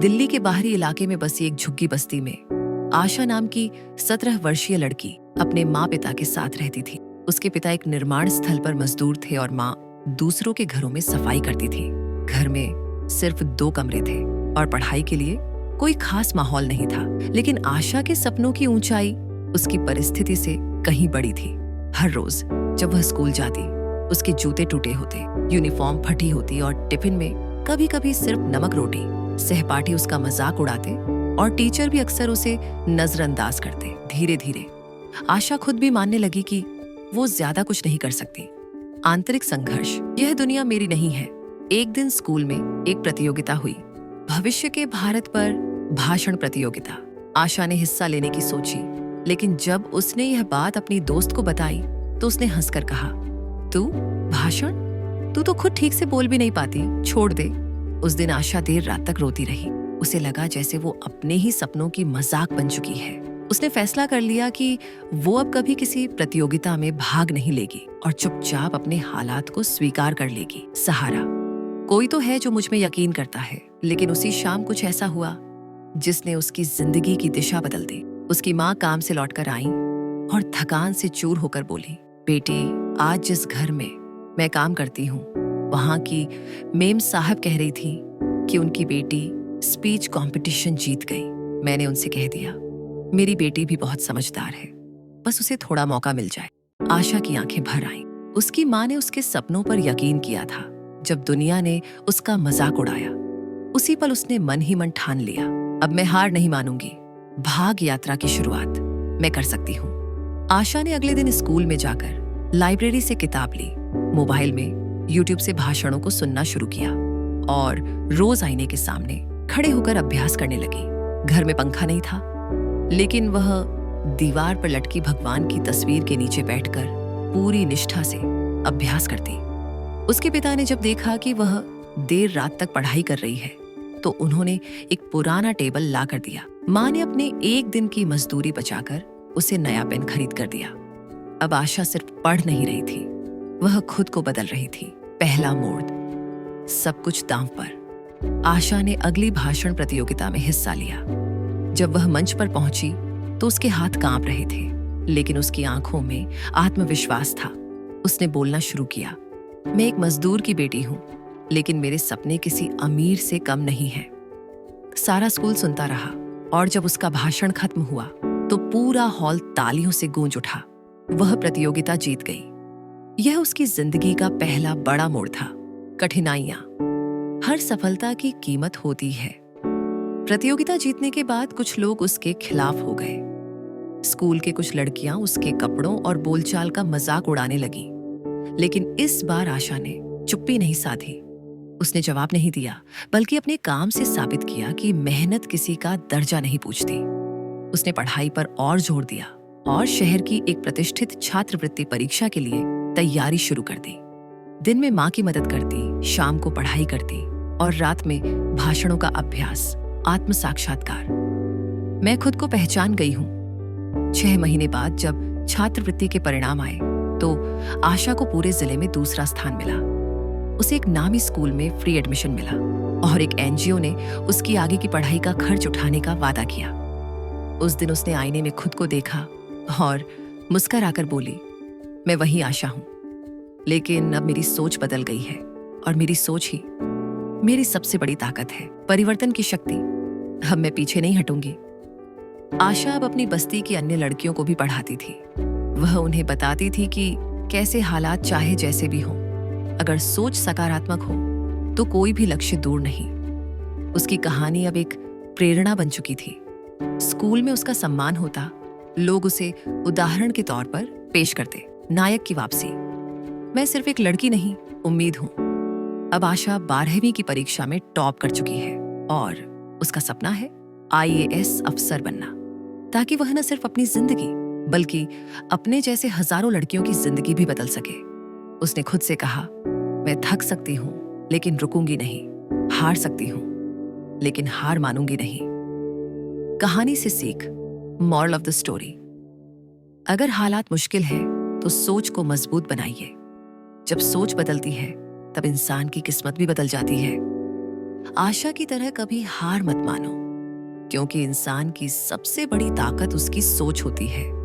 दिल्ली के बाहरी इलाके में बसी एक झुग्गी बस्ती में आशा नाम की 17 वर्षीय लड़की अपने माँ पिता के साथ रहती थी। उसके पिता एक निर्माण स्थल पर मजदूर थे और माँ दूसरों के घरों में सफाई करती थी। घर में सिर्फ 2 कमरे थे और पढ़ाई के लिए कोई खास माहौल नहीं था। लेकिन आशा के सपनों की ऊंचाई उसकी परिस्थिति से कहीं बड़ी थी। हर रोज जब वह स्कूल जाती, उसके जूते टूटे होते, यूनिफॉर्म फटी होती और टिफिन में कभी कभी सिर्फ नमक रोटी। सहपाठी उसका मजाक उड़ाते और टीचर भी अक्सर उसे नजरअंदाज करते। धीरे धीरे आशा खुद भी मानने लगी कि वो ज्यादा कुछ नहीं कर सकती। आंतरिक संघर्ष, यह दुनिया मेरी नहीं है। एक दिन स्कूल में एक प्रतियोगिता हुई, भविष्य के भारत पर भाषण प्रतियोगिता। आशा ने हिस्सा लेने की सोची, लेकिन जब उसने यह बात अपनी दोस्त को बताई तो उसने हंसकर कहा, तू भाषण? तू तो खुद ठीक से बोल भी नहीं पाती, छोड़ दे। उस दिन आशा देर रात तक रोती रही। उसे लगा जैसे वो अपने ही सपनों की मजाक बन चुकी है। उसने फैसला कर लिया कि वो अब कभी किसी प्रतियोगिता में भाग नहीं लेगी और चुपचाप अपने हालात को स्वीकार कर लेगी। सहारा, कोई तो है जो मुझ में यकीन करता है। लेकिन उसी शाम कुछ ऐसा हुआ जिसने उसकी जिंदगी की दिशा बदल दी। उसकी माँ काम से लौटकर आई और थकान से चूर होकर बोली, बेटी, आज जिस घर में मैं काम करती हूँ, वहां की मेम साहब कह रही थी कि उनकी बेटी स्पीच कंपटीशन जीत गई। मैंने उनसे कह दिया, मेरी बेटी भी बहुत समझदार है, बस उसे थोड़ा मौका मिल जाए। आशा की आंखें भर आईं। उसकी माँ ने उसके सपनों पर यकीन किया था। जब दुनिया ने उसका मजाक उड़ाया, उसी पल उसने मन ही मन ठान लिया, अब मैं हार नहीं मानूंगी। भाग यात्रा की शुरुआत मैं कर सकती हूँ। आशा ने अगले दिन स्कूल में जाकर लाइब्रेरी से किताब ली, मोबाइल में यूट्यूब से भाषणों को सुनना शुरू किया और रोज आईने के सामने खड़े होकर अभ्यास करने लगी। घर में पंखा नहीं था, लेकिन वह दीवार पर लटकी भगवान की तस्वीर के नीचे बैठकर पूरी निष्ठा से अभ्यास करती। उसके पिता ने जब देखा कि वह देर रात तक पढ़ाई कर रही है, तो उन्होंने एक पुराना टेबल ला कर दिया। माँ ने अपने एक दिन की मजदूरी बचाकर उसे नया पेन खरीद कर दिया। अब आशा सिर्फ पढ़ नहीं रही थी, वह खुद को बदल रही थी। पहला मोड़, सब कुछ दांव पर। आशा ने अगली भाषण प्रतियोगिता में हिस्सा लिया। जब वह मंच पर पहुंची तो उसके हाथ कांप रहे थे, लेकिन उसकी आंखों में आत्मविश्वास था। उसने बोलना शुरू किया, मैं एक मजदूर की बेटी हूं, लेकिन मेरे सपने किसी अमीर से कम नहीं है। सारा स्कूल सुनता रहा और जब उसका भाषण खत्म हुआ तो पूरा हॉल तालियों से गूंज उठा। वह प्रतियोगिता जीत गई। यह उसकी जिंदगी का पहला बड़ा मोड़ था। कठिनाइयां, हर सफलता की कीमत होती है। प्रतियोगिता जीतने के बाद कुछ लोग उसके खिलाफ हो गए। स्कूल के कुछ लड़कियां उसके कपड़ों और बोलचाल का मजाक उड़ाने लगी, लेकिन इस बार आशा ने चुप्पी नहीं साधी। उसने जवाब नहीं दिया, बल्कि अपने काम से साबित किया कि मेहनत किसी का दर्जा नहीं पूछती। उसने पढ़ाई पर और जोर दिया और शहर की एक प्रतिष्ठित छात्रवृत्ति परीक्षा के लिए तैयारी शुरू कर दी। दिन में माँ की मदद करती, शाम को पढ़ाई करती और रात में भाषणों का अभ्यास, आत्म साक्षात्कार। मैं खुद को पहचान गई हूँ। 6 महीने बाद जब छात्रवृत्ति के परिणाम आए तो आशा को पूरे जिले में दूसरा स्थान मिला। उसे एक नामी स्कूल में फ्री एडमिशन मिला और एक एनजीओ ने उसकी आगे की पढ़ाई का खर्च उठाने का वादा किया। उस दिन उसने आईने में खुद को देखा और मुस्कुराकर बोली, मैं वही आशा हूं, लेकिन अब मेरी सोच बदल गई है और मेरी सोच ही मेरी सबसे बड़ी ताकत है। परिवर्तन की शक्ति। अब मैं पीछे नहीं हटूंगी। आशा अब अपनी बस्ती की अन्य लड़कियों को भी पढ़ाती थी। वह उन्हें बताती थी कि कैसे हालात चाहे जैसे भी हों, अगर सोच सकारात्मक हो तो कोई भी लक्ष्य दूर नहीं। उसकी कहानी अब एक प्रेरणा बन चुकी थी। स्कूल में उसका सम्मान होता, लोग उसे उदाहरण के तौर पर पेश करते। नायक की वापसी। मैं सिर्फ एक लड़की नहीं, उम्मीद हूं। अब आशा 12वीं की परीक्षा में टॉप कर चुकी है और उसका सपना है IAS अफसर बनना, ताकि वह न सिर्फ अपनी जिंदगी बल्कि अपने जैसे हजारों लड़कियों की जिंदगी भी बदल सके। उसने खुद से कहा, मैं थक सकती हूं लेकिन रुकूंगी नहीं, हार सकती हूं लेकिन हार मानूंगी नहीं। कहानी से सीख, मॉरल ऑफ द स्टोरी, अगर हालात मुश्किल है तो सोच को मजबूत बनाइए। जब सोच बदलती है तब इंसान की किस्मत भी बदल जाती है। आशा की तरह कभी हार मत मानो, क्योंकि इंसान की सबसे बड़ी ताकत उसकी सोच होती है।